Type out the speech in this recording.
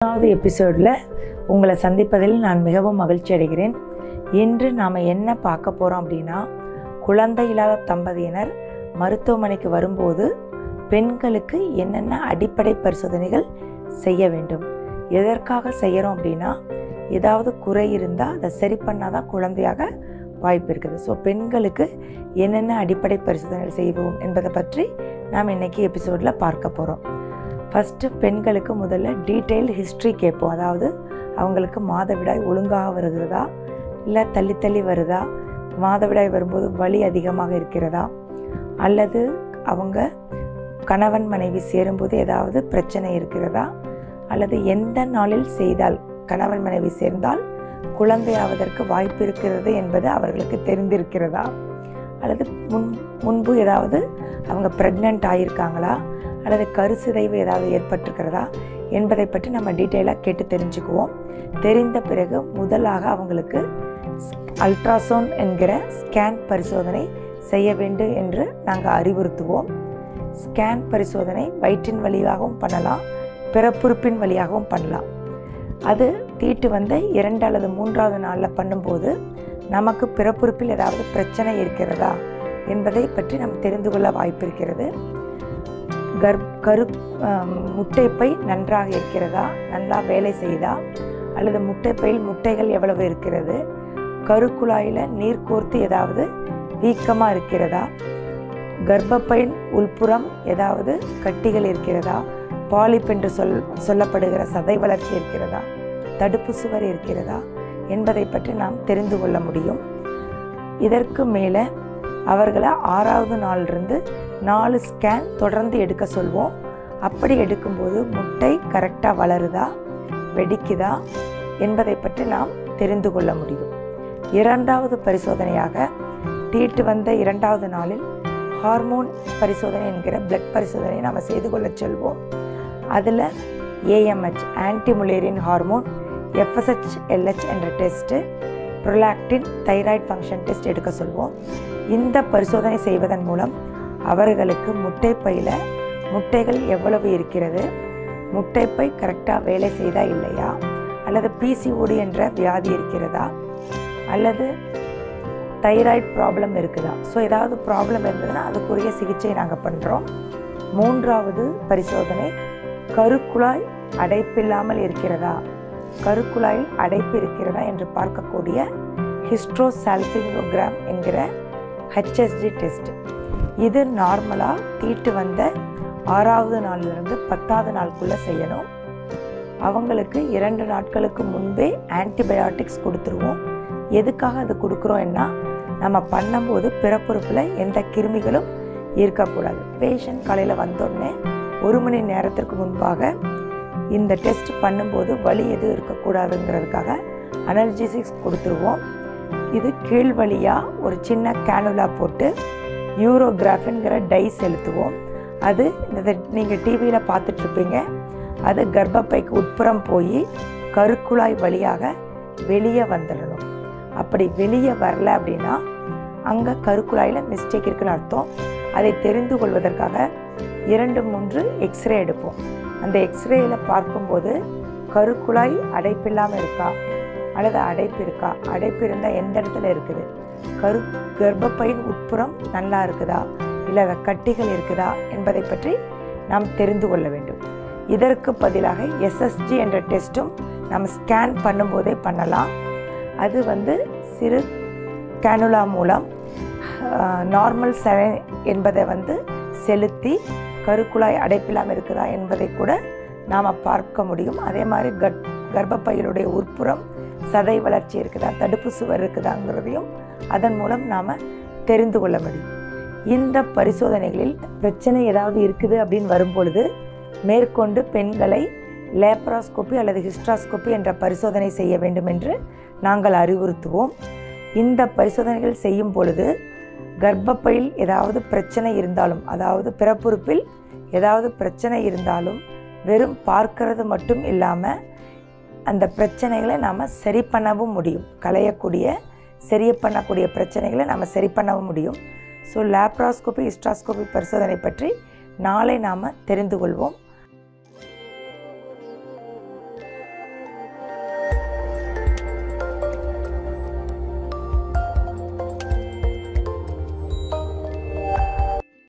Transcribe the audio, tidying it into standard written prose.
மூணாவது எபிசோடில் உங்களை சந்திப்பதில் நான் மிகவும் மகிழ்ச்சி அடைகிறேன். இன்று நாம் என்ன பார்க்க போகிறோம் அப்படின்னா, குழந்தை இல்லாத தம்பதியினர் மருத்துவமனைக்கு வரும்போது பெண்களுக்கு என்னென்ன அடிப்படை பரிசோதனைகள் செய்ய வேண்டும், எதற்காக செய்கிறோம் அப்படின்னா, ஏதாவது குறை இருந்தால் அதை சரி பண்ணால் தான் குழந்தையாக வாய்ப்பு இருக்குது. ஸோ பெண்களுக்கு என்னென்ன அடிப்படை பரிசோதனைகள் செய்வோம் என்பதை பற்றி நாம் இன்றைக்கி எபிசோடில் பார்க்க போகிறோம். ஃபஸ்ட்டு பெண்களுக்கு முதல்ல டீட்டெயில் ஹிஸ்ட்ரி கேட்போம். அதாவது அவங்களுக்கு மாதவிடாய் ஒழுங்காக வருகிறதா, இல்லை தள்ளி தள்ளி வருதா, மாதவிடாய் வரும்போது வலி அதிகமாக இருக்கிறதா, அல்லது அவங்க கணவன் மனைவி சேரும்போது ஏதாவது பிரச்சனை இருக்கிறதா, அல்லது எந்த நாளில் செய்தால் கணவன் மனைவி சேர்ந்தால் குழந்தையாவதற்கு வாய்ப்பு இருக்கிறது என்பது அவர்களுக்கு தெரிந்திருக்கிறதா, அல்லது முன்பு ஏதாவது அவங்க ப்ரெக்னென்ட் ஆகியிருக்காங்களா, அல்லது கருச்சிதைவு ஏதாவது ஏற்பட்டிருக்கிறதா என்பதை பற்றி நம்ம டீட்டெயிலாக கேட்டு தெரிஞ்சுக்குவோம். தெரிந்த பிறகு முதலாக அவங்களுக்கு அல்ட்ராசவுண்ட் என்கிற ஸ்கேன் பரிசோதனை செய்ய வேண்டும் என்று நாங்கள் அறிவுறுத்துவோம். ஸ்கேன் பரிசோதனை வயிற்றின் வழியாகவும் பண்ணலாம், பிறப்புறுப்பின் வழியாகவும் பண்ணலாம். அது தீட்டு வந்த 2 அல்லது 3வது நாளில் பண்ணும்போது நமக்கு பிறப்புறுப்பில் ஏதாவது பிரச்சனை இருக்கிறதா என்பதை பற்றி நம்ம தெரிந்து கொள்ள வாய்ப்பு இருக்கிறது. முட்டைப்பை நன்றாக இருக்கிறதா, நல்லா வேலை செய்தா, அல்லது முட்டைப்பையில் முட்டைகள் எவ்வளவு இருக்கிறது, கருக்குழாயில் நீர் கோர்த்து ஏதாவது வீக்கமாக இருக்கிறதா, கர்ப்பப்பையின் உள்புறம் ஏதாவது கட்டிகள் இருக்கிறதா, பாலிப் என்று சொல்லப்படுகிற சதை வளர்ச்சி இருக்கிறதா, தடுப்பு சுவர் இருக்கிறதா என்பதை பற்றி நாம் தெரிந்து கொள்ள முடியும். இதற்கு மேலே அவர்களை 6வது நாளிலிருந்து 4 ஸ்கேன் தொடர்ந்து எடுக்க சொல்வோம். அப்படி எடுக்கும்போது முட்டை கரெக்டாக வளருதா, வெடிக்குதா என்பதை பற்றி நாம் தெரிந்து கொள்ள முடியும். 2வது பரிசோதனையாக தீட்டு வந்த 2வது நாளில் ஹார்மோன் பரிசோதனை என்கிற பிளட் பரிசோதனையை நாம் செய்து கொள்ள சொல்வோம். அதில் AMH anti-Mullerian hormone, FSH LH என்ற test, prolactin, thyroid function test எடுக்க சொல்வோம். இந்த பரிசோதனை செய்வதன் மூலம் அவர்களுக்கு முட்டைப்பையில் முட்டைகள் எவ்வளவு இருக்கிறது, முட்டைப்பை கரெக்டாக வேலை செய்தா இல்லையா, அல்லது PCOD என்ற வியாதி இருக்கிறதா, அல்லது தைராய்டு ப்ராப்ளம் இருக்குதா. ஸோ ஏதாவது ப்ராப்ளம் இருந்ததுன்னா அதுக்குரிய சிகிச்சை நாங்கள் பண்ணுறோம். 3வது பரிசோதனை கருக்குழாய் அடைப்பில்லாமல் இருக்கிறதா, கருக்குழாயில் அடைப்பு இருக்கிறதா என்று பார்க்கக்கூடிய ஹிஸ்ட்ரோசால்பிங்கோகிராம் என்கிற HSG டெஸ்ட். இது நார்மலாக தீட்டு வந்த 6வது நாளிலிருந்து 10வது நாளுக்குள்ளே செய்யணும். அவங்களுக்கு 2 நாட்களுக்கு முன்பே ஆன்டிபயோட்டிக்ஸ் கொடுத்துருவோம். எதுக்காக அது கொடுக்குறோம்னா, நம்ம பண்ணும்போது பிறப்புறுப்பில் எந்த கிருமிகளும் இருக்கக்கூடாது. பேஷண்ட் காலையில் வந்தோடனே 1 மணி நேரத்திற்கு முன்பாக இந்த டெஸ்ட் பண்ணும்போது வலி எதுவும் இருக்கக்கூடாதுங்கிறதுக்காக அனல்ஜெசிக்ஸ் கொடுத்துருவோம். இது கீழ் வழியாக ஒரு சின்ன கேனுலா போட்டு யூரோகிராஃபின்கிற டை செலுத்துவோம். அது நீங்கள் டிவியில் பார்த்துட்ருப்பீங்க. அது கர்ப்பப்பைக்கு உட்புறம் போய் கருக்குழாய் வழியாக வெளியே வந்துடணும். அப்படி வெளியே வரல அப்படின்னா அங்கே கருக்குழாயில் மிஸ்டேக் இருக்குன்னு அர்த்தம். அதை தெரிந்து கொள்வதற்காக 2-3 எக்ஸ்ரே எடுப்போம். அந்த எக்ஸ்ரேயில் பார்க்கும்போது கருக்குழாய் அடைப்பில்லாமல் இருக்கா, அல்லது அடைப்பு இருக்கா, அடைப்பு இருந்தால் எந்த இடத்துல இருக்குது, கர்ப்பப்பையின் உட்புறம் நல்லா இருக்குதா, இல்லை கட்டிகள் இருக்குதா என்பதை பற்றி நாம் தெரிந்து கொள்ள வேண்டும். இதற்கு பதிலாக SSG என்ற டெஸ்ட்டும் நம்ம ஸ்கேன் பண்ணும்போதே பண்ணலாம். அது சிறு கேனுலா மூலம் நார்மல் சலை என்பதை செலுத்தி கருக்குழாய் அடைப்பில்லாமல் இருக்குதா என்பதை கூட நாம் பார்க்க முடியும். அதே மாதிரி கர்ப்பப்பையிலுடைய உட்புறம் சதை வளர்ச்சி இருக்குதா, தடுப்பு சுவர் இருக்குதாங்கிறதையும் அதன் மூலம் நாம் தெரிந்து கொள்ள முடியும். இந்த பரிசோதனைகளில் பிரச்சனை ஏதாவது இருக்குது அப்படின்னு வரும்பொழுது மேற்கொண்டு பெண்களை லேப்ராஸ்கோபி அல்லது ஹிஸ்ட்ராஸ்கோபி என்ற பரிசோதனை செய்ய வேண்டும் என்று நாங்கள் அறிவுறுத்துவோம். இந்த பரிசோதனைகள் செய்யும் பொழுது கர்ப்பப்பையில் ஏதாவது பிரச்சனை இருந்தாலும், அதாவது பிறப்புறுப்பில் ஏதாவது பிரச்சனை இருந்தாலும் வெறும் பார்க்கறது மட்டும் இல்லாமல் அந்த பிரச்சனைகளை நாம் சரி பண்ணவும் முடியும். சரி பண்ணக்கூடிய பிரச்சனைகளை நாம் சரி பண்ணவும் முடியும். ஸோ லேப்ராஸ்கோபி, ஹிஸ்ட்ராஸ்கோபி பரிசோதனை பற்றி நாளை நாம் தெரிந்து கொள்வோம்.